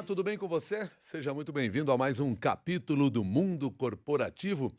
Olá, tudo bem com você? Seja muito bem-vindo a mais um capítulo do Mundo Corporativo,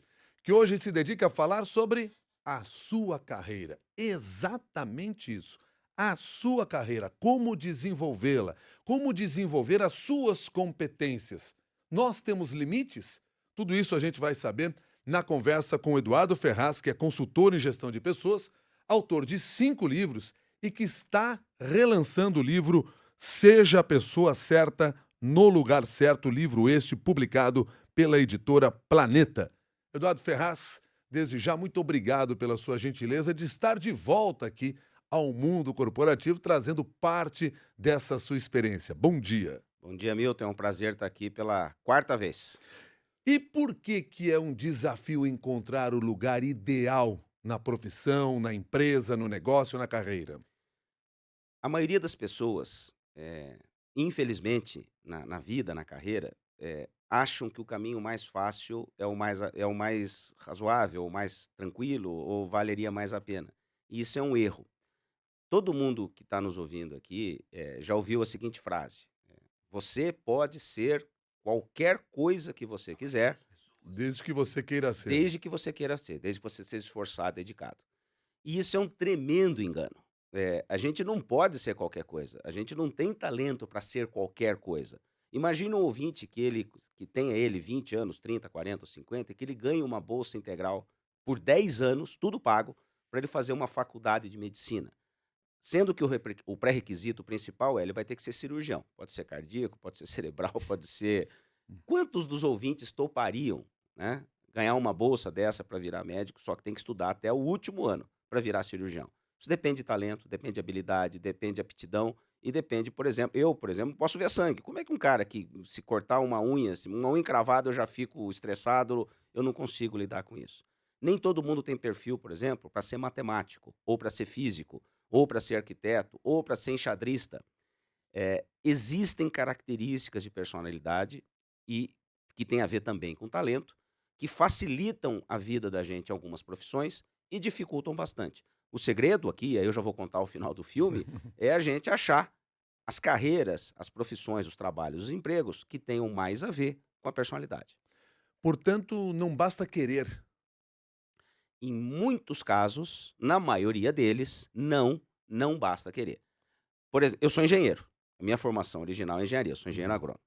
que hoje se dedica a falar sobre a sua carreira. Exatamente isso. A sua carreira, como desenvolvê-la, como desenvolver as suas competências. Nós temos limites? Tudo isso a gente vai saber na conversa com o Eduardo Ferraz, que é consultor em gestão de pessoas, autor de 5 livros e que está relançando o livro Seja a Pessoa Certa no Lugar Certo, livro este publicado pela editora Planeta. Eduardo Ferraz, desde já, muito obrigado pela sua gentileza de estar de volta aqui ao mundo corporativo, trazendo parte dessa sua experiência. Bom dia. Bom dia, Milton. É um prazer estar aqui pela quarta vez. E por que é um desafio encontrar o lugar ideal na profissão, na empresa, no negócio, na carreira? A maioria das pessoas, infelizmente, na vida, na carreira, acham que o caminho mais fácil é o mais razoável, o mais tranquilo, ou valeria mais a pena. E isso é um erro. Todo mundo que está nos ouvindo aqui já ouviu a seguinte frase: você pode ser qualquer coisa que você quiser, Desde que você queira ser. desde que você queira ser, desde que você seja esforçado, dedicado. E isso é um tremendo engano. A gente não pode ser qualquer coisa, a gente não tem talento para ser qualquer coisa. Imagina um ouvinte que tenha ele 20 anos, 30, 40 ou 50, e que ele ganhe uma bolsa integral por 10 anos, tudo pago, para ele fazer uma faculdade de medicina. Sendo que o pré-requisito principal ele vai ter que ser cirurgião. Pode ser cardíaco, pode ser cerebral, pode ser. Quantos dos ouvintes topariam, né, ganhar uma bolsa dessa para virar médico, só que tem que estudar até o último ano para virar cirurgião? Isso depende de talento, depende de habilidade, depende de aptidão e depende, por exemplo, posso ver sangue. Como é que um cara que se cortar uma unha, se uma unha encravada, eu já fico estressado, eu não consigo lidar com isso. Nem todo mundo tem perfil, por exemplo, para ser matemático, ou para ser físico, ou para ser arquiteto, ou para ser enxadrista. Existem características de personalidade e que tem a ver também com talento, que facilitam a vida da gente em algumas profissões e dificultam bastante. O segredo aqui, aí eu já vou contar o final do filme, é a gente achar as carreiras, as profissões, os trabalhos, os empregos que tenham mais a ver com a personalidade. Portanto, não basta querer. Em muitos casos, na maioria deles, não basta querer. Por exemplo, eu sou engenheiro. A minha formação original é engenharia, eu sou engenheiro Uhum. agrônomo.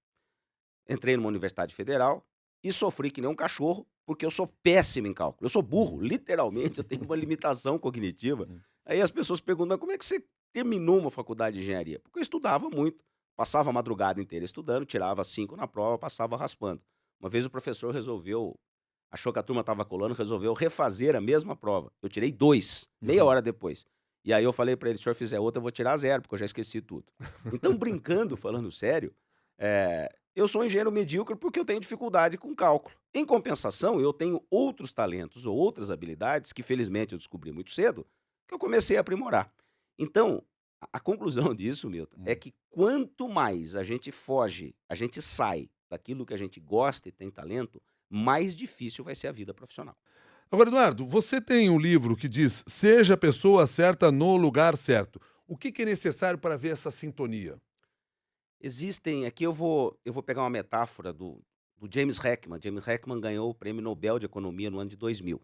Entrei numa universidade federal e sofri que nem um cachorro, porque eu sou péssimo em cálculo. Eu sou burro, Uhum. literalmente, eu tenho uma limitação cognitiva. Hum. Aí as pessoas perguntam: "Mas como é que você terminou uma faculdade de engenharia?" Porque eu estudava muito, passava a madrugada inteira estudando, tirava 5 na prova, passava raspando. Uma vez o professor achou que a turma estava colando, resolveu refazer a mesma prova. Eu tirei 2 meia Uhum. hora depois. E aí eu falei para ele: "Se o senhor fizer outra, eu vou tirar zero, porque eu já esqueci tudo." Então, brincando, falando sério, eu sou um engenheiro medíocre porque eu tenho dificuldade com cálculo. Em compensação, eu tenho outros talentos ou outras habilidades que felizmente eu descobri muito cedo, que eu comecei a aprimorar. Então, a conclusão disso, Milton, é Hum. que quanto mais a gente foge, a gente sai daquilo que a gente gosta e tem talento, mais difícil vai ser a vida profissional. Agora, Eduardo, você tem um livro que diz Seja a Pessoa Certa no Lugar Certo. O que é necessário para ver essa sintonia? Existem aqui eu vou pegar uma metáfora do James Heckman. James Heckman ganhou o Prêmio Nobel de Economia no ano de 2000.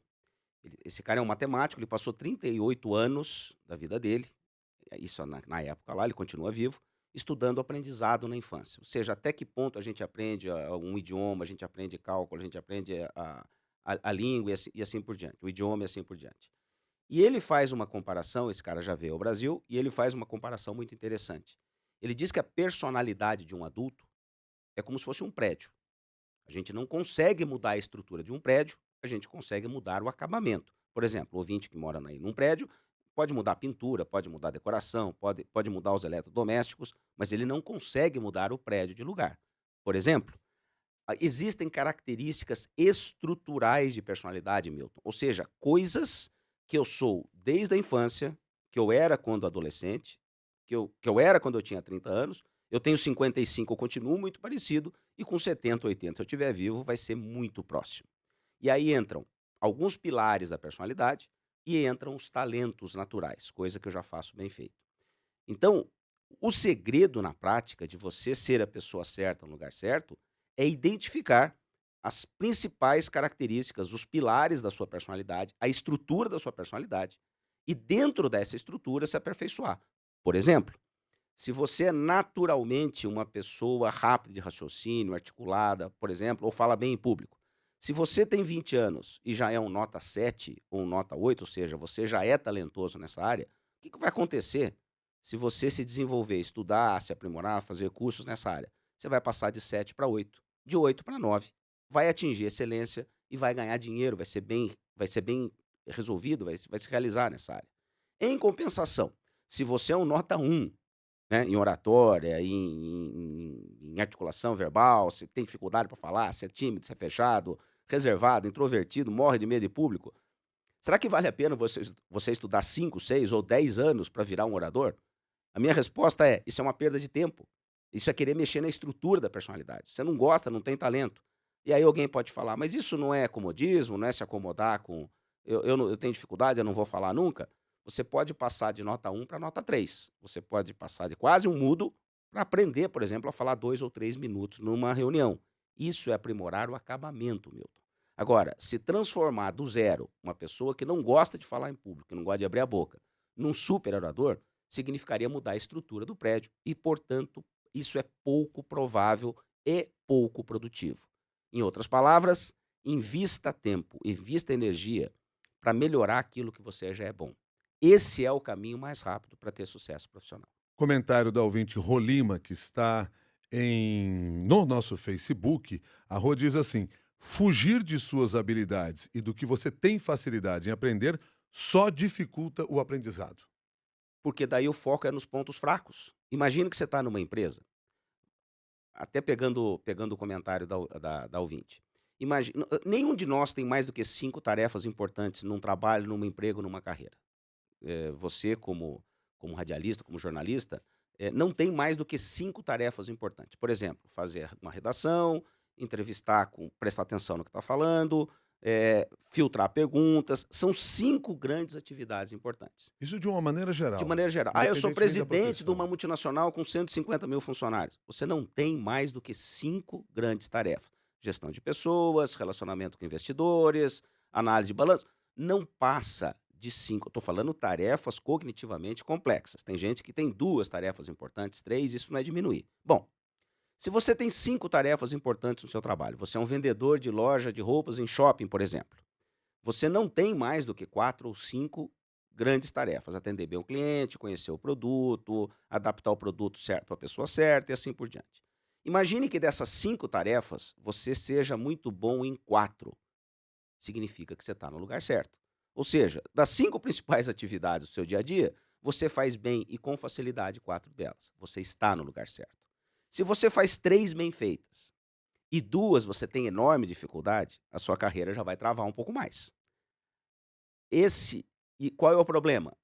Esse cara é um matemático, ele passou 38 anos da vida dele, isso na época lá, ele continua vivo, estudando aprendizado na infância. Ou seja, até que ponto a gente aprende um idioma, a gente aprende cálculo, a gente aprende a língua e assim por diante, o idioma e assim por diante. E ele faz uma comparação, esse cara já veio ao Brasil, e ele faz uma comparação muito interessante. Ele diz que a personalidade de um adulto é como se fosse um prédio. A gente não consegue mudar a estrutura de um prédio, a gente consegue mudar o acabamento. Por exemplo, o ouvinte que mora aí num prédio pode mudar a pintura, pode mudar a decoração, pode mudar os eletrodomésticos, mas ele não consegue mudar o prédio de lugar. Por exemplo, existem características estruturais de personalidade, Milton, ou seja, coisas que eu sou desde a infância, que eu era quando adolescente, que eu era quando eu tinha 30 anos, eu tenho 55, eu continuo muito parecido, e com 70, 80, se eu estiver vivo, vai ser muito próximo. E aí entram alguns pilares da personalidade e entram os talentos naturais, coisa que eu já faço bem feito. Então, O segredo na prática de você ser a pessoa certa no lugar certo é identificar as principais características, os pilares da sua personalidade, a estrutura da sua personalidade e dentro dessa estrutura se aperfeiçoar. Por exemplo, se você é naturalmente uma pessoa rápida de raciocínio, articulada, por exemplo, ou fala bem em público. Se você tem 20 anos e já é um nota 7 ou um nota 8, ou seja, você já é talentoso nessa área, o que vai acontecer se você se desenvolver, estudar, se aprimorar, fazer cursos nessa área? Você vai passar de 7 para 8, de 8 para 9, vai atingir excelência e vai ganhar dinheiro, vai ser bem resolvido, vai se realizar nessa área. Em compensação, se você é um nota 1, né, em oratória, em articulação verbal, se tem dificuldade para falar, se é tímido, se é fechado, reservado, introvertido, morre de medo de público. Será que vale a pena você estudar 5, 6 ou 10 anos para virar um orador? A minha resposta é: isso é uma perda de tempo. Isso é querer mexer na estrutura da personalidade. Você não gosta, não tem talento. E aí alguém pode falar, mas isso não é comodismo, não é se acomodar com. Eu tenho dificuldade, eu não vou falar nunca. Você pode passar de nota 1 para nota 3. Você pode passar de quase um mudo para aprender, por exemplo, a falar 2 ou 3 minutos numa reunião. Isso é aprimorar o acabamento, Milton. Agora, se transformar do zero uma pessoa que não gosta de falar em público, que não gosta de abrir a boca, num super orador, significaria mudar a estrutura do prédio e, portanto, isso é pouco provável e pouco produtivo. Em outras palavras, invista tempo, invista energia para melhorar aquilo que você já é bom. Esse é o caminho mais rápido para ter sucesso profissional. Comentário da ouvinte Rolima, que está no nosso Facebook. A Rô diz assim: fugir de suas habilidades e do que você tem facilidade em aprender só dificulta o aprendizado. Porque daí o foco é nos pontos fracos. Imagina que você está numa empresa, até pegando o comentário da ouvinte. Imagina, nenhum de nós tem mais do que 5 tarefas importantes num trabalho, num emprego, numa carreira. Você, como radialista, como jornalista, não tem mais do que 5 tarefas importantes. Por exemplo, fazer uma redação, entrevistar, prestar atenção no que está falando, filtrar perguntas. São 5 grandes atividades importantes. Isso de uma maneira De geral, maneira geral. Eu sou independentemente da presidente de uma profissão. multinacional com 150 mil funcionários. Você não tem mais do que 5 grandes tarefas. Gestão de pessoas, relacionamento com investidores, análise de balanço. Não passa de 5. Estou falando tarefas cognitivamente complexas. Tem gente que tem 2 tarefas importantes, 3, isso não é diminuir. Bom, se você tem 5 tarefas importantes no seu trabalho, você é um vendedor de loja de roupas em shopping, por exemplo. Você não tem mais do que 4 ou 5 grandes tarefas: atender bem o cliente, conhecer o produto, adaptar o produto certo para a pessoa certa e assim por diante. Imagine que dessas 5 tarefas, você seja muito bom em 4. Significa que você está no lugar certo. Ou seja, das 5 principais atividades do seu dia a dia, você faz bem e com facilidade 4 delas. Você está no lugar certo. Se você faz 3 bem feitas e 2 você tem enorme dificuldade, a sua carreira já vai travar um pouco mais. E qual é o problema?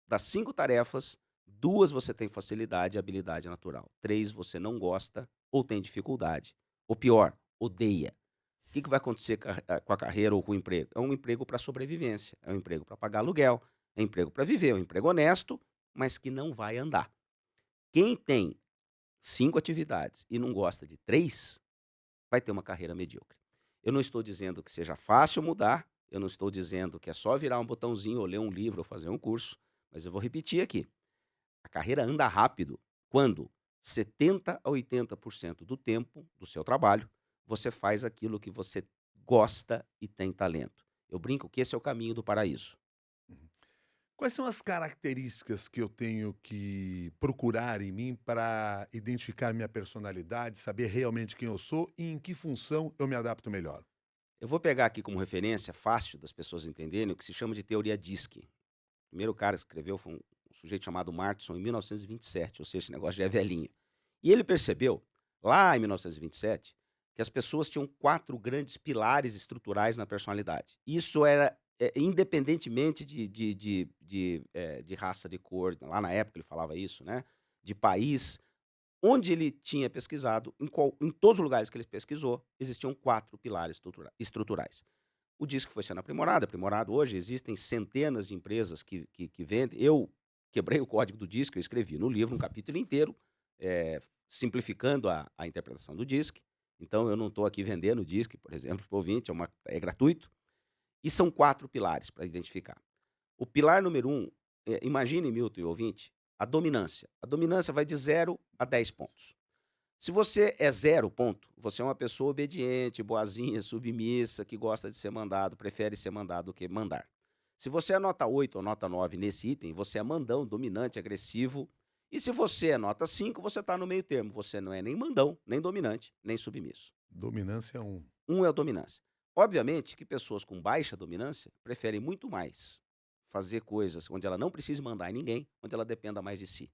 Das 5 tarefas, 2 você tem facilidade e habilidade natural. 3 você não gosta ou tem dificuldade. Ou pior, odeia. O que vai acontecer com a carreira ou com o emprego? É um emprego para sobrevivência, é um emprego para pagar aluguel, é um emprego para viver, é um emprego honesto, mas que não vai andar. Quem tem 5 atividades e não gosta de 3, vai ter uma carreira medíocre. Eu não estou dizendo que seja fácil mudar, eu não estou dizendo que é só virar um botãozinho ou ler um livro ou fazer um curso, mas eu vou repetir aqui. A carreira anda rápido quando 70 a 80% do tempo do seu trabalho você faz aquilo que você gosta e tem talento. Eu brinco que esse é o caminho do paraíso. Uhum. Quais são as características que eu tenho que procurar em mim para identificar minha personalidade, saber realmente quem eu sou e em que função eu me adapto melhor? Eu vou pegar aqui como referência, fácil das pessoas entenderem, o que se chama de teoria DISC. O primeiro cara que escreveu foi um sujeito chamado Martinson, em 1927, ou seja, esse negócio já é velhinho. E ele percebeu, lá em 1927, que as pessoas tinham 4 grandes pilares estruturais na personalidade. Isso era independentemente de raça, de cor, lá na época ele falava isso, né? De país. Onde ele tinha pesquisado, em todos os lugares que ele pesquisou, existiam 4 pilares estruturais. O disco foi sendo aprimorado. Hoje existem centenas de empresas que vendem. Eu, quebrei o código do DISC, eu escrevi no livro um capítulo inteiro, eh, simplificando a interpretação do DISC. Então eu não estou aqui vendendo o DISC, por exemplo, para o ouvinte, é gratuito. E são 4 pilares para identificar. O pilar número 1, imagine, Milton e ouvinte, a dominância. A dominância vai de 0 a 10 pontos. Se você é 0 ponto, você é uma pessoa obediente, boazinha, submissa, que gosta de ser mandado, prefere ser mandado do que mandar. Se você é nota 8 ou nota 9 nesse item, você é mandão, dominante, agressivo. E se você é nota 5, você está no meio termo. Você não é nem mandão, nem dominante, nem submisso. Dominância um. Um é a dominância. Obviamente que pessoas com baixa dominância preferem muito mais fazer coisas onde ela não precise mandar em ninguém, onde ela dependa mais de si.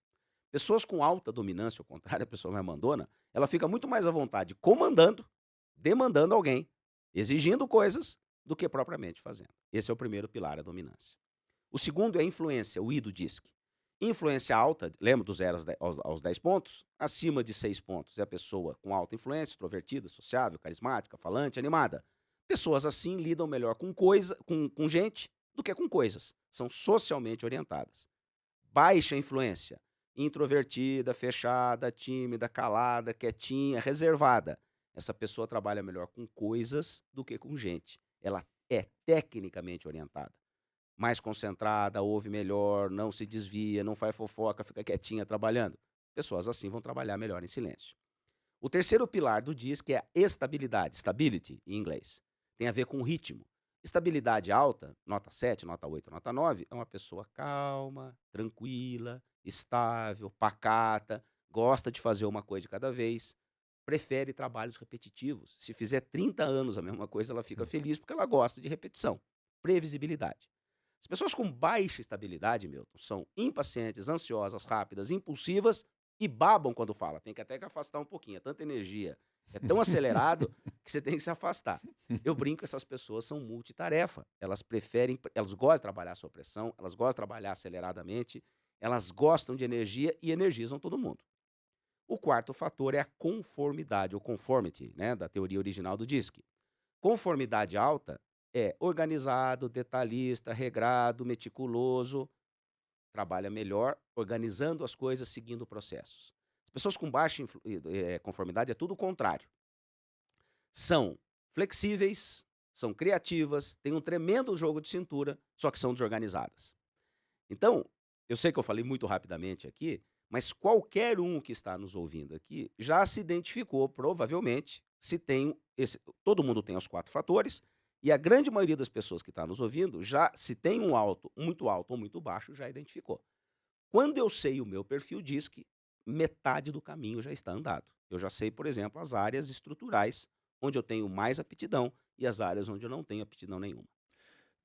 Pessoas com alta dominância, ao contrário, a pessoa mais mandona, ela fica muito mais à vontade comandando, demandando alguém, exigindo coisas, do que propriamente fazendo. Esse é o primeiro pilar, a dominância. O segundo é a influência, o I do DISC. Influência alta, lembra dos 0 aos 10 pontos? Acima de 6 pontos é a pessoa com alta influência, extrovertida, sociável, carismática, falante, animada. Pessoas assim lidam melhor com gente do que com coisas. São socialmente orientadas. Baixa influência, introvertida, fechada, tímida, calada, quietinha, reservada. Essa pessoa trabalha melhor com coisas do que com gente. Ela é tecnicamente orientada. Mais concentrada, ouve melhor, não se desvia, não faz fofoca, fica quietinha trabalhando. Pessoas assim vão trabalhar melhor em silêncio. O terceiro pilar do DISC é a estabilidade, stability em inglês. Tem a ver com o ritmo. Estabilidade alta, nota 7, nota 8, nota 9, é uma pessoa calma, tranquila, estável, pacata, gosta de fazer uma coisa de cada vez, prefere trabalhos repetitivos. Se fizer 30 anos a mesma coisa, ela fica feliz porque ela gosta de repetição. Previsibilidade. As pessoas com baixa estabilidade, Milton, são impacientes, ansiosas, rápidas, impulsivas e babam quando fala. Tem que até que afastar um pouquinho. É tanta energia, é tão acelerado que você tem que se afastar. Eu brinco que essas pessoas são multitarefa. Elas gostam de trabalhar sob pressão, elas gostam de trabalhar aceleradamente, elas gostam de energia e energizam todo mundo. O quarto fator é a conformidade, ou conformity, né, da teoria original do DISC. Conformidade alta é organizado, detalhista, regrado, meticuloso, trabalha melhor organizando as coisas, seguindo processos. As pessoas com baixa conformidade é tudo o contrário. São flexíveis, são criativas, têm um tremendo jogo de cintura, só que são desorganizadas. Então, eu sei que eu falei muito rapidamente aqui, mas qualquer um que está nos ouvindo aqui já se identificou, provavelmente, se tem todo mundo tem os 4 fatores, e a grande maioria das pessoas que está nos ouvindo, já se tem um muito alto ou muito baixo, já identificou. Quando eu sei o meu perfil DISC, metade do caminho já está andado. Eu já sei, por exemplo, as áreas estruturais, onde eu tenho mais aptidão, e as áreas onde eu não tenho aptidão nenhuma.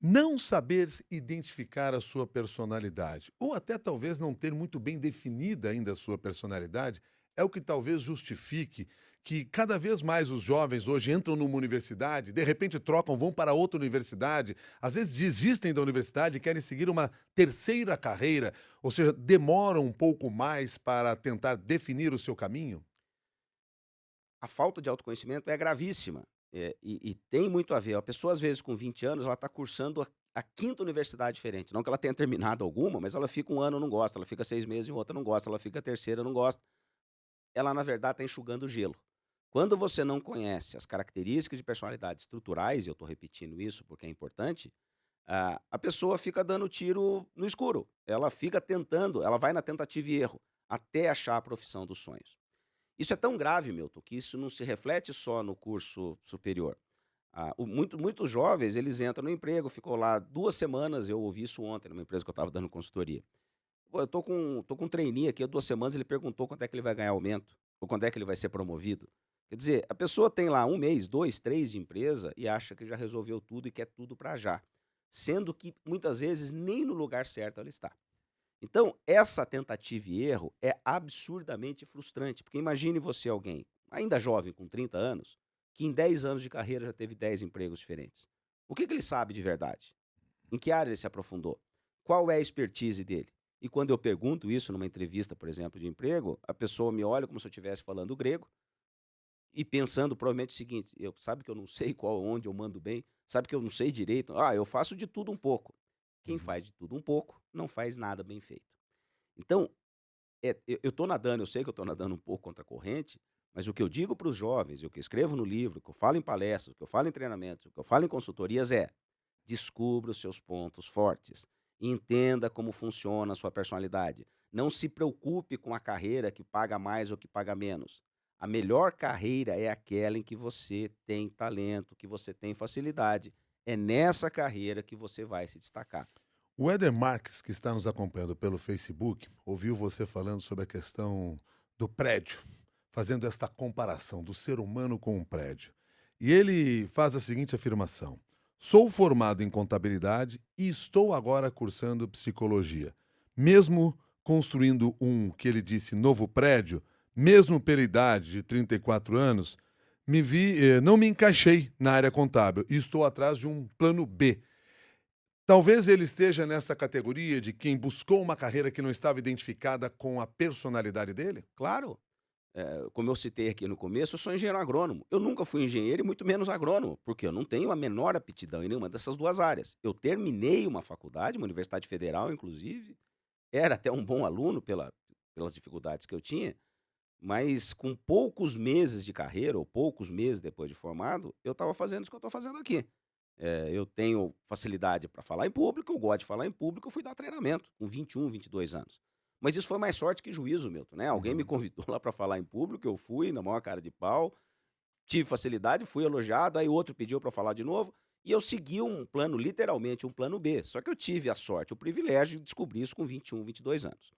Não saber identificar a sua personalidade, ou até talvez não ter muito bem definida ainda a sua personalidade, é o que talvez justifique que cada vez mais os jovens hoje entram numa universidade, de repente trocam, vão para outra universidade, às vezes desistem da universidade e querem seguir uma terceira carreira, ou seja, demoram um pouco mais para tentar definir o seu caminho? A falta de autoconhecimento é gravíssima, e tem muito a ver. A pessoa, às vezes, com 20 anos, ela está cursando a quinta universidade diferente. Não que ela tenha terminado alguma, mas ela fica um ano, não gosta, ela fica 6 meses em outra, não gosta, ela fica a terceira, não gosta. Ela, na verdade, está enxugando o gelo. Quando você não conhece as características de personalidade estruturais, e eu estou repetindo isso porque é importante, a pessoa fica dando tiro no escuro. Ela fica tentando, ela vai na tentativa e erro, até achar a profissão dos sonhos. Isso é tão grave, Milton, que isso não se reflete só no curso superior. Muitos jovens, eles entram no emprego, ficam lá 2 semanas, eu ouvi isso ontem numa empresa que eu estava dando consultoria. Pô, tô com um trainee aqui há 2 semanas, ele perguntou quanto é que ele vai ganhar aumento, ou quando é que ele vai ser promovido. Quer dizer, a pessoa tem lá 1 mês, 2, 3 de empresa e acha que já resolveu tudo e quer tudo para já. Sendo que, muitas vezes, nem no lugar certo ela está. Então, essa tentativa e erro é absurdamente frustrante, porque imagine você alguém, ainda jovem, com 30 anos, que em 10 anos de carreira já teve 10 empregos diferentes. O que ele sabe de verdade? Em que área ele se aprofundou? Qual é a expertise dele? E quando eu pergunto isso numa entrevista, por exemplo, de emprego, a pessoa me olha como se eu estivesse falando grego e pensando provavelmente o seguinte: sabe que eu não sei onde eu mando bem, sabe que eu não sei direito, eu faço de tudo um pouco. Quem Uhum. faz de tudo um pouco não faz nada bem feito. Então, eu estou nadando, eu sei que eu estou nadando um pouco contra a corrente, mas o que eu digo para os jovens, o que eu escrevo no livro, o que eu falo em palestras, o que eu falo em treinamentos, o que eu falo em consultorias é: descubra os seus pontos fortes, entenda como funciona a sua personalidade. Não se preocupe com a carreira que paga mais ou que paga menos. A melhor carreira é aquela em que você tem talento, que você tem facilidade. É nessa carreira que você vai se destacar. O Éder Marques, que está nos acompanhando pelo Facebook, ouviu você falando sobre a questão do prédio, fazendo esta comparação do ser humano com um prédio. E ele faz a seguinte afirmação: sou formado em contabilidade e estou agora cursando psicologia. Mesmo construindo um, que ele disse, novo prédio, mesmo pela idade de 34 anos, não me encaixei na área contábil e estou atrás de um plano B. Talvez ele esteja nessa categoria de quem buscou uma carreira que não estava identificada com a personalidade dele? Claro, como eu citei aqui no começo, eu sou engenheiro agrônomo. Eu nunca fui engenheiro e muito menos agrônomo, porque eu não tenho a menor aptidão em nenhuma dessas duas áreas. Eu terminei uma faculdade, uma universidade federal, inclusive, era até um bom aluno pelas dificuldades que eu tinha, mas com poucos meses de carreira, ou poucos meses depois de formado, eu estava fazendo isso que eu estou fazendo aqui. Eu tenho facilidade para falar em público, eu gosto de falar em público, eu fui dar treinamento com 21, 22 anos. Mas isso foi mais sorte que juízo, Milton, né? Alguém me Uhum. convidou lá para falar em público, eu fui na maior cara de pau, tive facilidade, fui elogiado, aí outro pediu para falar de novo, e eu segui um plano, literalmente um plano B. Só que eu tive a sorte, o privilégio de descobrir isso com 21, 22 anos.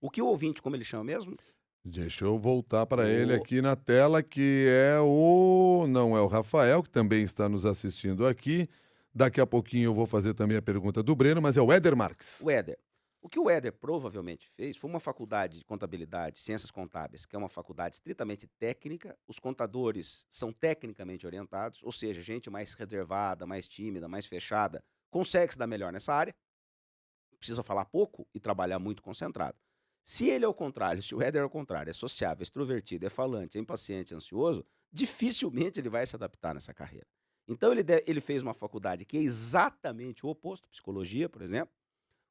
O que o ouvinte, como ele chama mesmo? Deixa eu voltar para ele O aqui na tela, que é o. Não é o Rafael, que também está nos assistindo aqui. Daqui a pouquinho eu vou fazer também a pergunta do Breno, mas é o Éder Marques. O Éder. O que o Éder provavelmente fez foi uma faculdade de contabilidade, ciências contábeis, que é uma faculdade estritamente técnica. Os contadores são tecnicamente orientados, ou seja, gente mais reservada, mais tímida, mais fechada, consegue se dar melhor nessa área, precisa falar pouco e trabalhar muito concentrado. Se ele é o contrário, se o Éder é o contrário, é sociável, é extrovertido, é falante, é impaciente, é ansioso, dificilmente ele vai se adaptar nessa carreira. Então ele fez uma faculdade que é exatamente o oposto, psicologia, por exemplo,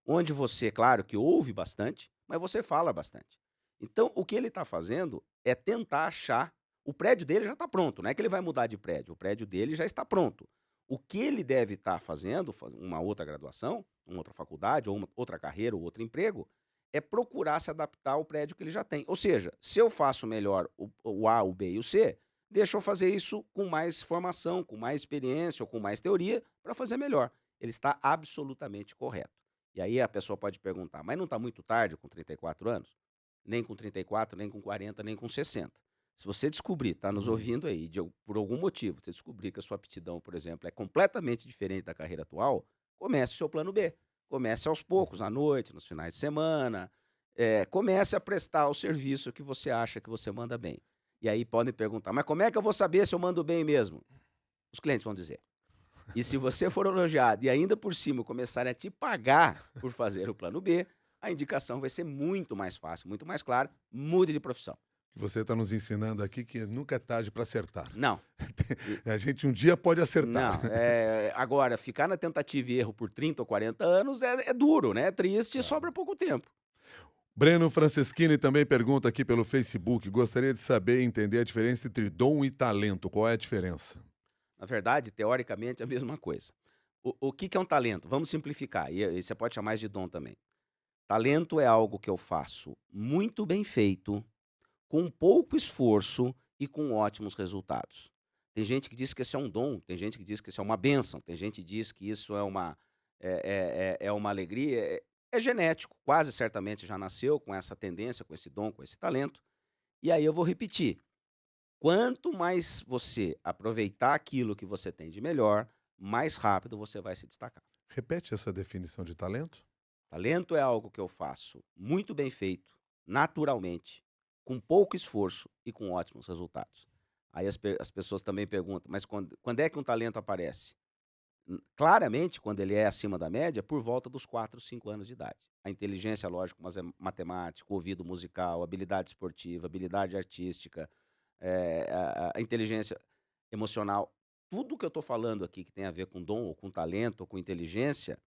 onde você, claro que ouve bastante, mas você fala bastante. Então, o que ele está fazendo é tentar achar. O prédio dele já está pronto, não é que ele vai mudar de prédio, o prédio dele já está pronto. O que ele deve estar fazendo, uma outra graduação, uma outra faculdade, ou uma outra carreira, ou outro emprego, é procurar se adaptar ao prédio que ele já tem. Ou seja, se eu faço melhor o A, o B e o C, deixa eu fazer isso com mais formação, com mais experiência ou com mais teoria para fazer melhor. Ele está absolutamente correto. E aí a pessoa pode perguntar: "Mas não está muito tarde com 34 anos?" Nem com 34, nem com 40, nem com 60. Se você descobrir, está nos Uhum. ouvindo aí, por algum motivo, você descobrir que a sua aptidão, por exemplo, é completamente diferente da carreira atual, comece o seu plano B. Comece aos poucos, à noite, nos finais de semana, comece a prestar o serviço que você acha que você manda bem. E aí podem perguntar: "Mas como é que eu vou saber se eu mando bem mesmo?" Os clientes vão dizer. E se você for elogiado e ainda por cima começarem a te pagar por fazer o plano B, a indicação vai ser muito mais fácil, muito mais clara. Mude de profissão. Que você está nos ensinando aqui que nunca é tarde para acertar. Não, e A gente um dia pode acertar. não, agora ficar na tentativa e erro por 30 ou 40 anos é duro, né, é triste e Claro. sobra pouco tempo. Breno Franceschini também pergunta aqui pelo Facebook. Gostaria de saber e entender a diferença entre dom e talento. Qual é a diferença? Na verdade, teoricamente, é a mesma coisa. O que que é um talento? Vamos simplificar, e você pode chamar isso de dom também. Talento é algo que eu faço muito bem feito, com pouco esforço e com ótimos resultados. Tem gente que diz que isso é um dom, tem gente que diz que isso é uma bênção, tem gente que diz que isso é uma alegria. É genético, quase certamente já nasceu com essa tendência, com esse dom, com esse talento. E aí eu vou repetir: quanto mais você aproveitar aquilo que você tem de melhor, mais rápido você vai se destacar. Repete essa definição de talento? Talento é algo que eu faço muito bem feito, naturalmente, com pouco esforço e com ótimos resultados. Aí as pessoas também perguntam: "Mas quando é que um talento aparece?" Claramente, quando ele é acima da média, por volta dos 4, 5 anos de idade. A inteligência, lógico, mas é matemática, o ouvido musical, habilidade esportiva, habilidade artística, a inteligência emocional. Tudo que eu estou falando aqui que tem a ver com dom ou com talento ou com inteligência,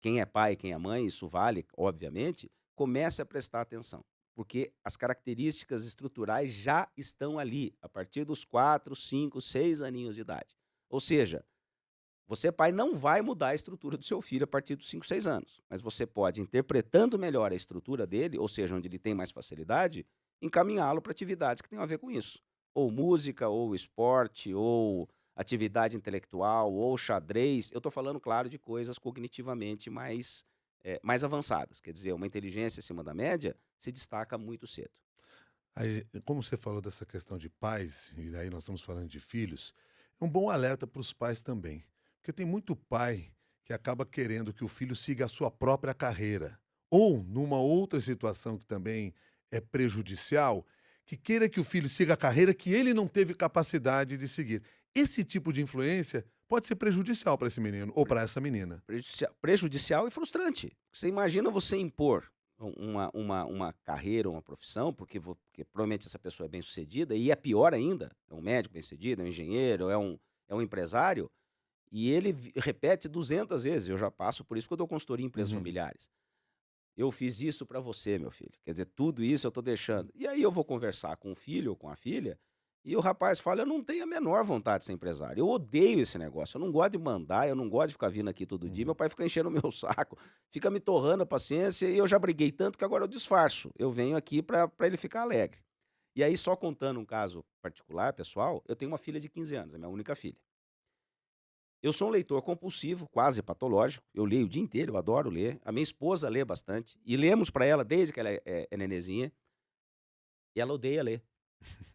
quem é pai, quem é mãe, isso vale, obviamente, comece a prestar atenção, porque as características estruturais já estão ali, a partir dos 4, 5, 6 aninhos de idade. Ou seja, você, pai, não vai mudar a estrutura do seu filho a partir dos 5, 6 anos, mas você pode, interpretando melhor a estrutura dele, ou seja, onde ele tem mais facilidade, encaminhá-lo para atividades que tenham a ver com isso. Ou música, ou esporte, ou atividade intelectual, ou xadrez. Eu estou falando, claro, de coisas cognitivamente mais avançadas. Quer dizer, uma inteligência acima da média se destaca muito cedo. Aí, como você falou dessa questão de pais, e aí nós estamos falando de filhos, é um bom alerta para os pais também. Porque tem muito pai que acaba querendo que o filho siga a sua própria carreira. Ou, numa outra situação que também é prejudicial, que queira que o filho siga a carreira que ele não teve capacidade de seguir. Esse tipo de influência pode ser prejudicial para esse menino ou para essa menina. Prejudicial e frustrante. Você imagina você impor uma carreira, uma profissão, porque provavelmente essa pessoa é bem-sucedida, e é pior ainda, é um médico bem-sucedido, é um engenheiro, é um empresário, e ele repete 200 vezes. Eu já passo por isso porque eu dou consultoria em empresas Uhum. familiares. Eu fiz isso para você, meu filho. Quer dizer, tudo isso eu estou deixando. E aí eu vou conversar com o filho ou com a filha, e o rapaz fala: eu não tenho a menor vontade de ser empresário. Eu odeio esse negócio. Eu não gosto de mandar, eu não gosto de ficar vindo aqui todo dia. Meu Uhum. pai fica enchendo o meu saco, fica me torrando a paciência, e eu já briguei tanto que agora eu disfarço. Eu venho aqui para ele ficar alegre. E aí, só contando um caso particular, pessoal, eu tenho uma filha de 15 anos, é minha única filha. Eu sou um leitor compulsivo, quase patológico. Eu leio o dia inteiro, eu adoro ler. A minha esposa lê bastante. E lemos para ela desde que ela é nenenzinha. E ela odeia ler.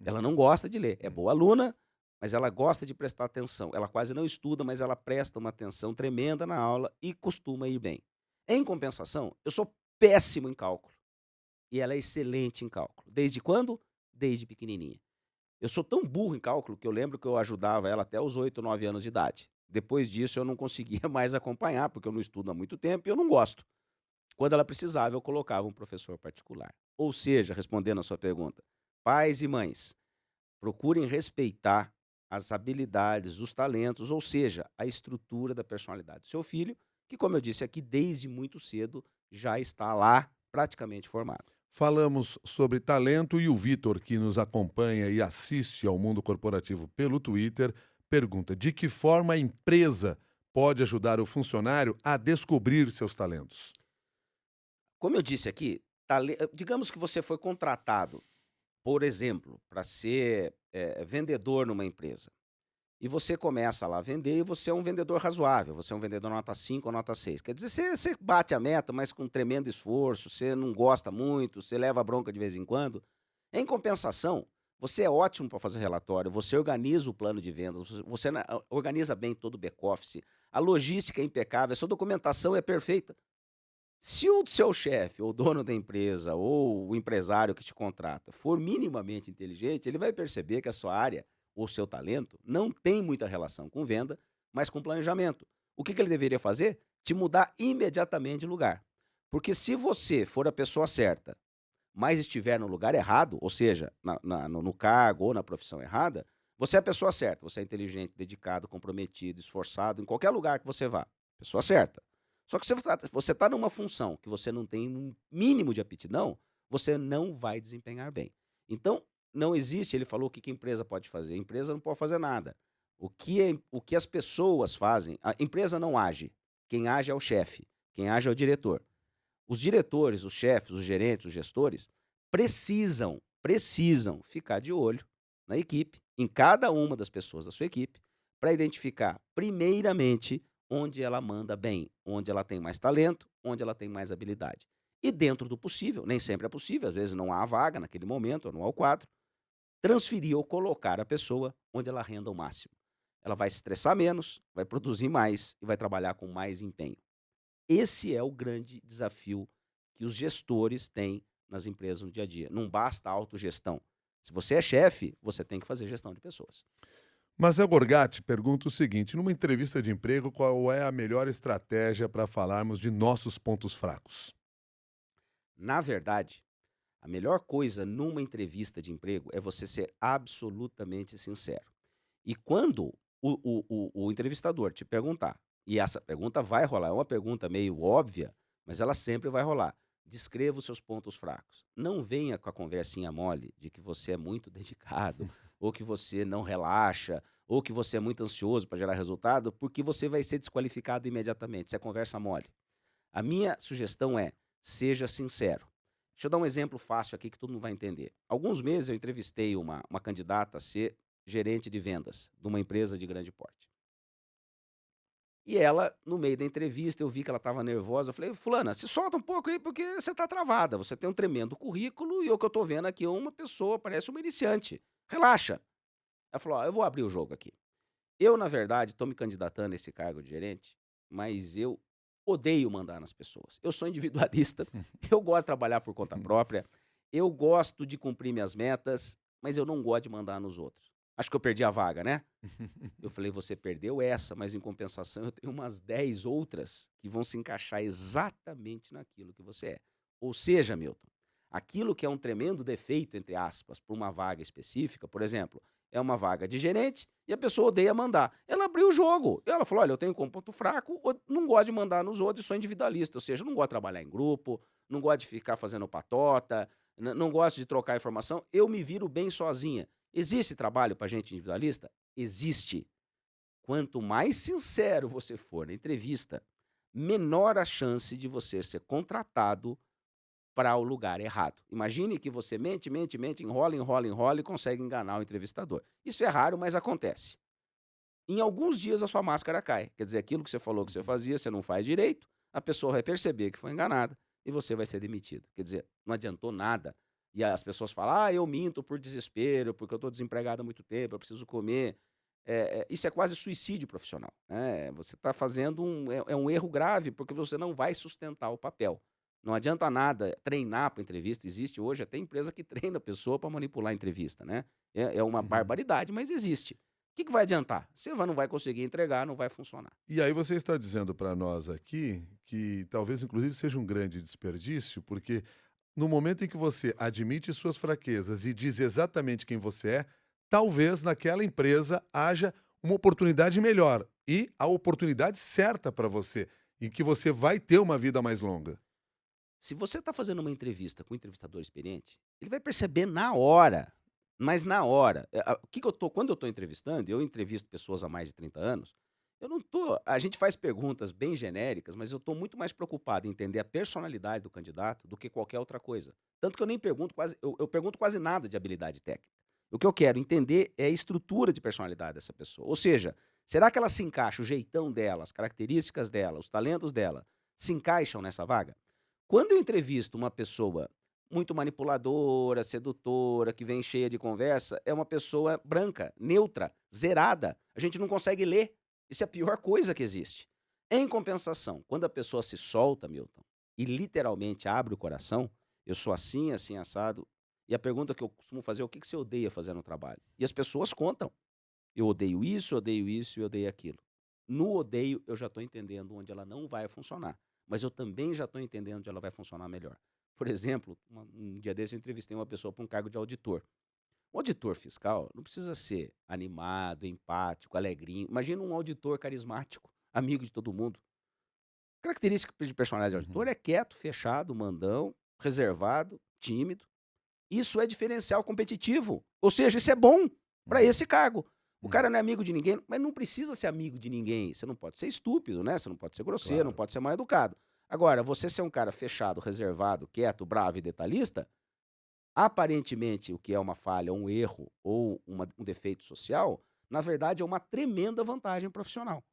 Ela não gosta de ler. É boa aluna, mas ela gosta de prestar atenção. Ela quase não estuda, mas ela presta uma atenção tremenda na aula e costuma ir bem. Em compensação, eu sou péssimo em cálculo. E ela é excelente em cálculo. Desde quando? Desde pequenininha. Eu sou tão burro em cálculo que eu lembro que eu ajudava ela até os 8, 9 anos de idade. Depois disso, eu não conseguia mais acompanhar, porque eu não estudo há muito tempo e eu não gosto. Quando ela precisava, eu colocava um professor particular. Ou seja, respondendo a sua pergunta, pais e mães, procurem respeitar as habilidades, os talentos, ou seja, a estrutura da personalidade do seu filho, que, como eu disse aqui, desde muito cedo já está lá praticamente formado. Falamos sobre talento e o Vitor, que nos acompanha e assiste ao mundo corporativo pelo Twitter, pergunta: de que forma a empresa pode ajudar o funcionário a descobrir seus talentos? Como eu disse aqui, digamos que você foi contratado, por exemplo, para ser vendedor numa empresa. E você começa lá a vender e você é um vendedor razoável, você é um vendedor nota 5 ou nota 6. Quer dizer, você bate a meta, mas com tremendo esforço, você não gosta muito, você leva a bronca de vez em quando. Em compensação, você é ótimo para fazer relatório, você organiza o plano de vendas, você organiza bem todo o back-office, a logística é impecável, a sua documentação é perfeita. Se o seu chefe, ou o dono da empresa, ou o empresário que te contrata for minimamente inteligente, ele vai perceber que a sua área, ou seu talento, não tem muita relação com venda, mas com planejamento. O que ele deveria fazer? Te mudar imediatamente de lugar. Porque se você for a pessoa certa, mas estiver no lugar errado, ou seja, no cargo ou na profissão errada, você é a pessoa certa, você é inteligente, dedicado, comprometido, esforçado, em qualquer lugar que você vá. Pessoa certa. Só que se você está numa função que você não tem um mínimo de aptidão, você não vai desempenhar bem. Então, não existe, ele falou o que que a empresa pode fazer. A empresa não pode fazer nada. O que as pessoas fazem, a empresa não age. Quem age é o chefe, quem age é o diretor. Os diretores, os chefes, os gerentes, os gestores precisam ficar de olho na equipe, em cada uma das pessoas da sua equipe, para identificar, primeiramente, onde ela manda bem, onde ela tem mais talento, onde ela tem mais habilidade. E dentro do possível, nem sempre é possível, às vezes não há vaga naquele momento, ou não há o quadro, transferir ou colocar a pessoa onde ela renda o máximo. Ela vai se estressar menos, vai produzir mais e vai trabalhar com mais empenho. Esse é o grande desafio que os gestores têm nas empresas no dia a dia. Não basta a autogestão. Se você é chefe, você tem que fazer gestão de pessoas. Marcel Gorgatti pergunta o seguinte: numa entrevista de emprego, qual é a melhor estratégia para falarmos de nossos pontos fracos? Na verdade, a melhor coisa numa entrevista de emprego é você ser absolutamente sincero. E quando o entrevistador te perguntar, e essa pergunta vai rolar, é uma pergunta meio óbvia, mas ela sempre vai rolar. Descreva os seus pontos fracos. Não venha com a conversinha mole de que você é muito dedicado, ou que você não relaxa, ou que você é muito ansioso para gerar resultado, porque você vai ser desqualificado imediatamente. Isso é conversa mole. A minha sugestão é: seja sincero. Deixa eu dar um exemplo fácil aqui que todo mundo vai entender. Alguns meses eu entrevistei uma candidata a ser gerente de vendas de uma empresa de grande porte. E ela, no meio da entrevista, eu vi que ela estava nervosa. Eu falei: Fulana, se solta um pouco aí, porque você está travada. Você tem um tremendo currículo e o que eu estou vendo aqui é uma pessoa, parece uma iniciante. Relaxa. Ela falou: Ó, eu vou abrir o jogo aqui. Eu, na verdade, estou me candidatando a esse cargo de gerente, mas eu odeio mandar nas pessoas. Eu sou individualista, eu gosto de trabalhar por conta própria, eu gosto de cumprir minhas metas, mas eu não gosto de mandar nos outros. Acho que eu perdi a vaga, né? Eu falei: você perdeu essa, mas em compensação eu tenho umas 10 outras que vão se encaixar exatamente naquilo que você é. Ou seja, Milton, aquilo que é um tremendo defeito, entre aspas, para uma vaga específica, por exemplo, é uma vaga de gerente e a pessoa odeia mandar. Ela abriu o jogo. Ela falou: olha, eu tenho como ponto fraco, não gosto de mandar nos outros, sou individualista. Ou seja, eu não gosto de trabalhar em grupo, não gosto de ficar fazendo patota, não gosto de trocar informação, eu me viro bem sozinha. Existe trabalho para gente individualista? Existe. Quanto mais sincero você for na entrevista, menor a chance de você ser contratado para o lugar errado. Imagine que você mente, mente, mente, enrola, enrola, enrola e consegue enganar o entrevistador. Isso é raro, mas acontece. Em alguns dias a sua máscara cai. Quer dizer, aquilo que você falou que você fazia, você não faz direito, a pessoa vai perceber que foi enganada e você vai ser demitido. Quer dizer, não adiantou nada. E as pessoas falam: ah, eu minto por desespero, porque eu estou desempregado há muito tempo, eu preciso comer. Isso é quase suicídio profissional, né? Você está fazendo um erro grave, porque você não vai sustentar o papel. Não adianta nada treinar para entrevista. Existe hoje até empresa que treina a pessoa para manipular a entrevista, né? É uma Uhum. barbaridade, mas existe. O que vai adiantar? Você não vai conseguir entregar, não vai funcionar. E aí você está dizendo para nós aqui que talvez inclusive seja um grande desperdício, porque no momento em que você admite suas fraquezas e diz exatamente quem você é, talvez naquela empresa haja uma oportunidade melhor e a oportunidade certa para você, em que você vai ter uma vida mais longa. Se você está fazendo uma entrevista com um entrevistador experiente, ele vai perceber na hora, mas na hora. O que que eu tô quando eu estou entrevistando, eu entrevisto pessoas há mais de 30 anos, eu não tô a gente faz perguntas bem genéricas, mas eu estou muito mais preocupado em entender a personalidade do candidato do que qualquer outra coisa. Tanto que eu nem pergunto quase eu pergunto quase nada de habilidade técnica. O que eu quero entender é a estrutura de personalidade dessa pessoa. Ou seja, será que ela se encaixa, o jeitão dela, as características dela, os talentos dela, se encaixam nessa vaga? Quando eu entrevisto uma pessoa muito manipuladora, sedutora, que vem cheia de conversa, é uma pessoa branca, neutra, zerada. A gente não consegue ler. Isso é a pior coisa que existe. Em compensação, quando a pessoa se solta, Milton, e literalmente abre o coração, eu sou assim, assim, assado. E a pergunta que eu costumo fazer é: o que que você odeia fazer no trabalho? E as pessoas contam. Eu odeio isso e odeio aquilo. No odeio, eu já estou entendendo onde ela não vai funcionar, mas eu também já estou entendendo onde ela vai funcionar melhor. Por exemplo, um dia desse eu entrevistei uma pessoa para um cargo de auditor. O auditor fiscal não precisa ser animado, empático, alegrinho. Imagina um auditor carismático, amigo de todo mundo. Característica de personalidade de auditor Uhum. é quieto, fechado, mandão, reservado, tímido. Isso é diferencial competitivo. Ou seja, isso é bom para Uhum. esse cargo. O Uhum. cara não é amigo de ninguém, mas não precisa ser amigo de ninguém. Você não pode ser estúpido, né? Você não pode ser grosseiro, não Claro. pode ser mal educado. Agora, você ser um cara fechado, reservado, quieto, bravo e detalhista, aparentemente o que é uma falha, um erro ou um defeito social, na verdade é uma tremenda vantagem profissional.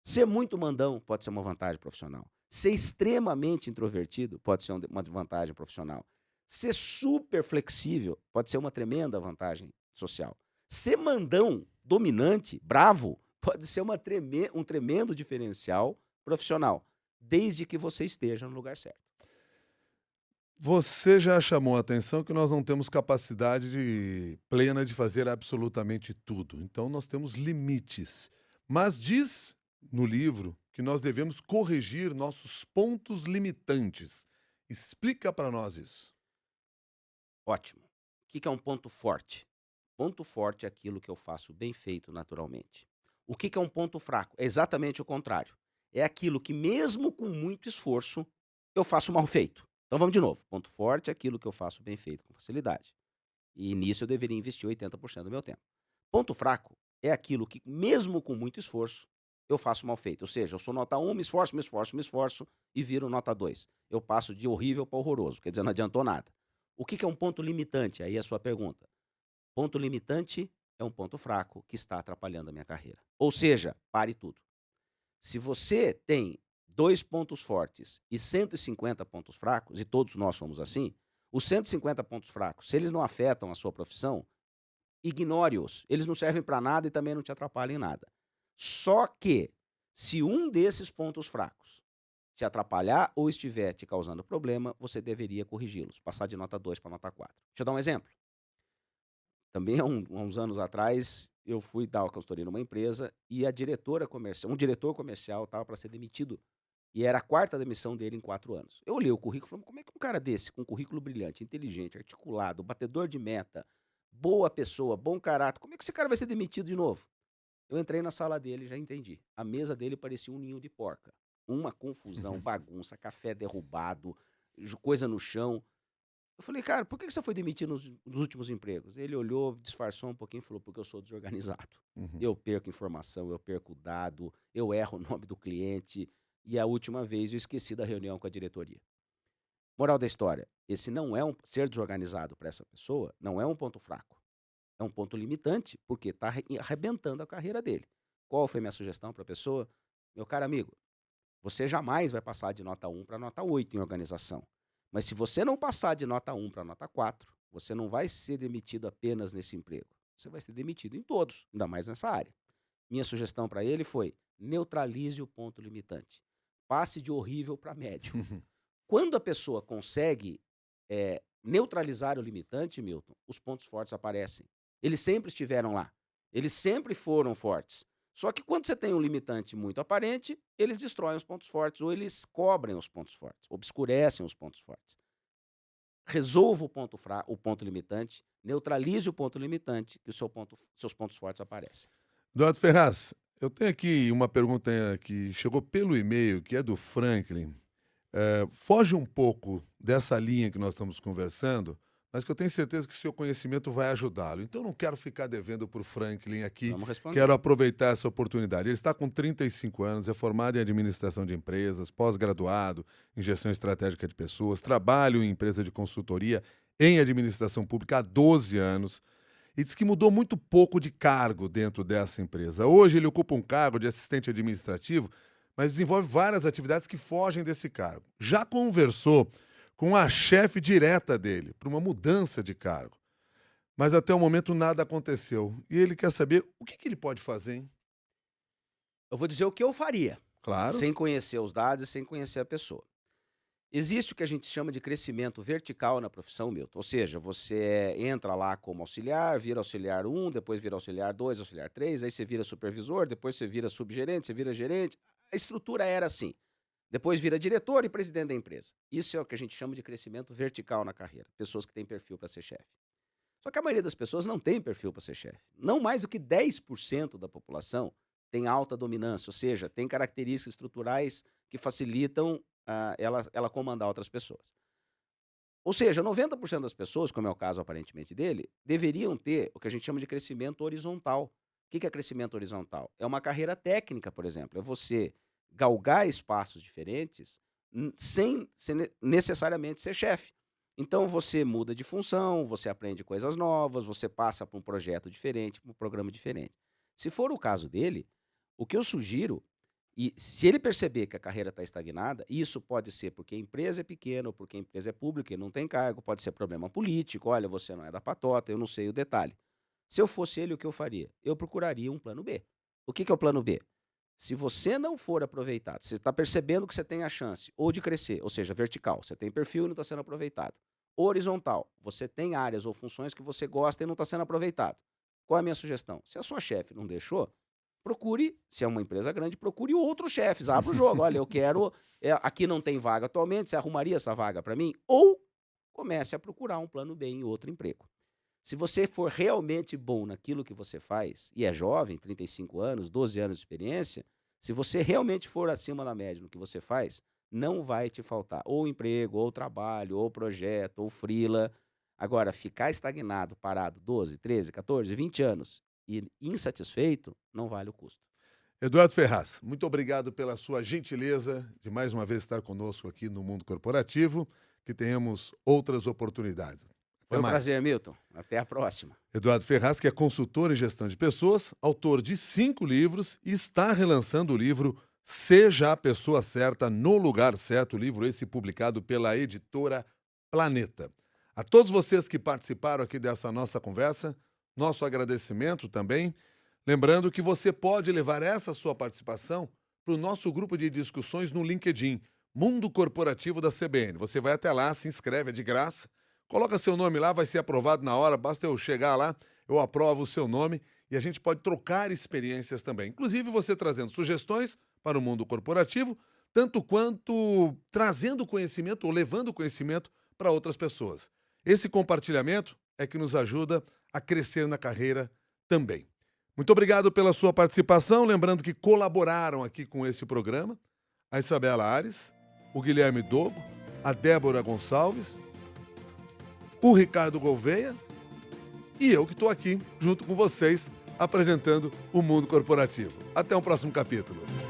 Ser muito mandão pode ser uma vantagem profissional. Ser extremamente introvertido pode ser uma vantagem profissional. Ser super flexível pode ser uma tremenda vantagem social. Ser mandão, dominante, bravo, pode ser um tremendo diferencial profissional, desde que você esteja no lugar certo. Você já chamou a atenção que nós não temos capacidade plena de fazer absolutamente tudo. Então nós temos limites. Mas diz no livro que nós devemos corrigir nossos pontos limitantes. Explica para nós isso. Ótimo. O que que é um ponto forte? Ponto forte é aquilo que eu faço bem feito naturalmente. O que que é um ponto fraco? É exatamente o contrário. É aquilo que, mesmo com muito esforço, eu faço mal feito. Então vamos de novo. Ponto forte é aquilo que eu faço bem feito com facilidade. E nisso eu deveria investir 80% do meu tempo. Ponto fraco é aquilo que, mesmo com muito esforço, eu faço mal feito. Ou seja, eu sou nota 1, me esforço, me esforço, me esforço e viro nota 2. Eu passo de horrível para horroroso, quer dizer, não adiantou nada. O que é um ponto limitante? Aí é a sua pergunta. Ponto limitante é um ponto fraco que está atrapalhando a minha carreira. Ou seja, pare tudo. Se você tem 2 pontos fortes e 150 pontos fracos, e todos nós somos assim, os 150 pontos fracos, se eles não afetam a sua profissão, ignore-os. Eles não servem para nada e também não te atrapalham em nada. Só que, se um desses pontos fracos te atrapalhar ou estiver te causando problema, você deveria corrigi-los, passar de nota 2 para nota 4. Deixa eu dar um exemplo. Também há uns anos atrás, eu fui dar uma consultoria numa empresa e a diretora comercial, um diretor comercial estava para ser demitido. E era a quarta demissão dele em 4 anos. Eu olhei o currículo e falei, como é que um cara desse, com um currículo brilhante, inteligente, articulado, batedor de meta, boa pessoa, bom caráter, como é que esse cara vai ser demitido de novo? Eu entrei na sala dele e já entendi. A mesa dele parecia um ninho de porca. Uma confusão, bagunça, café derrubado, coisa no chão. Eu falei, cara, por que você foi demitido nos últimos empregos? Ele olhou, disfarçou um pouquinho e falou, porque eu sou desorganizado. Uhum. Eu perco informação, eu perco dado, eu erro o nome do cliente. E a última vez eu esqueci da reunião com a diretoria. Moral da história, esse não é ser desorganizado para essa pessoa, não é um ponto fraco. É um ponto limitante, porque está arrebentando a carreira dele. Qual foi minha sugestão para a pessoa? Meu caro amigo, você jamais vai passar de nota 1 para nota 8 em organização. Mas se você não passar de nota 1 para nota 4, você não vai ser demitido apenas nesse emprego. Você vai ser demitido em todos, ainda mais nessa área. Minha sugestão para ele foi: neutralize o ponto limitante. Passe de horrível para médio. Quando a pessoa consegue neutralizar o limitante, Milton, os pontos fortes aparecem. Eles sempre estiveram lá. Eles sempre foram fortes. Só que quando você tem um limitante muito aparente, eles destroem os pontos fortes ou eles cobrem os pontos fortes, obscurecem os pontos fortes. Resolva o ponto limitante, neutralize o ponto limitante, que seus pontos fortes aparecem. Eduardo Ferraz, eu tenho aqui uma pergunta que chegou pelo e-mail, que é do Franklin. Foge um pouco dessa linha que nós estamos conversando, mas que eu tenho certeza que o seu conhecimento vai ajudá-lo. Então, eu não quero ficar devendo para o Franklin aqui, Vamos responder. quero aproveitar essa oportunidade. Ele está com 35 anos, é formado em administração de empresas, pós-graduado em gestão estratégica de pessoas, trabalha em empresa de consultoria em administração pública há 12 anos e diz que mudou muito pouco de cargo dentro dessa empresa. Hoje ele ocupa um cargo de assistente administrativo, mas desenvolve várias atividades que fogem desse cargo. Já conversou com a chefe direta dele para uma mudança de cargo, mas até o momento nada aconteceu. E ele quer saber o que ele pode fazer, hein? Eu vou dizer o que eu faria, Claro. sem conhecer os dados e sem conhecer a pessoa. Existe o que a gente chama de crescimento vertical na profissão, Milton. Ou seja, você entra lá como auxiliar, vira auxiliar 1, depois vira auxiliar 2, auxiliar 3, aí você vira supervisor, depois você vira subgerente, você vira gerente. A estrutura era assim. Depois vira diretor e presidente da empresa. Isso é o que a gente chama de crescimento vertical na carreira. Pessoas que têm perfil para ser chefe. Só que a maioria das pessoas não tem perfil para ser chefe. Não mais do que 10% da população tem alta dominância, ou seja, tem características estruturais que facilitam ela comandar outras pessoas. Ou seja, 90% das pessoas, como é o caso aparentemente dele, deveriam ter o que a gente chama de crescimento horizontal. O que é crescimento horizontal? É uma carreira técnica, por exemplo. É você galgar espaços diferentes sem necessariamente ser chefe. Então você muda de função, você aprende coisas novas, você passa para um projeto diferente, para um programa diferente. Se for o caso dele, o que eu sugiro, e se ele perceber que a carreira está estagnada, isso pode ser porque a empresa é pequena ou porque a empresa é pública e não tem cargo, pode ser problema político, olha, você não é da patota, eu não sei o detalhe. Se eu fosse ele, o que eu faria? Eu procuraria um plano B. O que é o plano B? Se você não for aproveitado, você está percebendo que você tem a chance ou de crescer, ou seja, vertical, você tem perfil e não está sendo aproveitado. Horizontal, você tem áreas ou funções que você gosta e não está sendo aproveitado. Qual é a minha sugestão? Se a sua chefe não deixou, procure, se é uma empresa grande, procure outros chefes, abra o jogo. Olha, eu quero, aqui não tem vaga atualmente, você arrumaria essa vaga para mim? Ou comece a procurar um plano B em outro emprego. Se você for realmente bom naquilo que você faz, e é jovem, 35 anos, 12 anos de experiência, se você realmente for acima da média no que você faz, não vai te faltar ou emprego, ou trabalho, ou projeto, ou freela. Agora, ficar estagnado, parado 12, 13, 14, 20 anos e insatisfeito, não vale o custo. Eduardo Ferraz, muito obrigado pela sua gentileza de mais uma vez estar conosco aqui no Mundo Corporativo, que tenhamos outras oportunidades. Até Foi um prazer, mais. Milton. Até a próxima. Eduardo Ferraz, que é consultor em gestão de pessoas, autor de 5 livros e está relançando o livro Seja a Pessoa Certa no Lugar Certo, o livro esse publicado pela editora Planeta. A todos vocês que participaram aqui dessa nossa conversa, nosso agradecimento também. Lembrando que você pode levar essa sua participação para o nosso grupo de discussões no LinkedIn, Mundo Corporativo da CBN. Você vai até lá, se inscreve, é de graça, coloca seu nome lá, vai ser aprovado na hora, basta eu chegar lá, eu aprovo o seu nome e a gente pode trocar experiências também. Inclusive você trazendo sugestões para o mundo corporativo, tanto quanto trazendo conhecimento ou levando conhecimento para outras pessoas. Esse compartilhamento é que nos ajuda a crescer na carreira também. Muito obrigado pela sua participação. Lembrando que colaboraram aqui com este programa a Isabela Ares, o Guilherme Dogo, a Débora Gonçalves, o Ricardo Gouveia e eu que estou aqui junto com vocês apresentando o Mundo Corporativo. Até um próximo capítulo.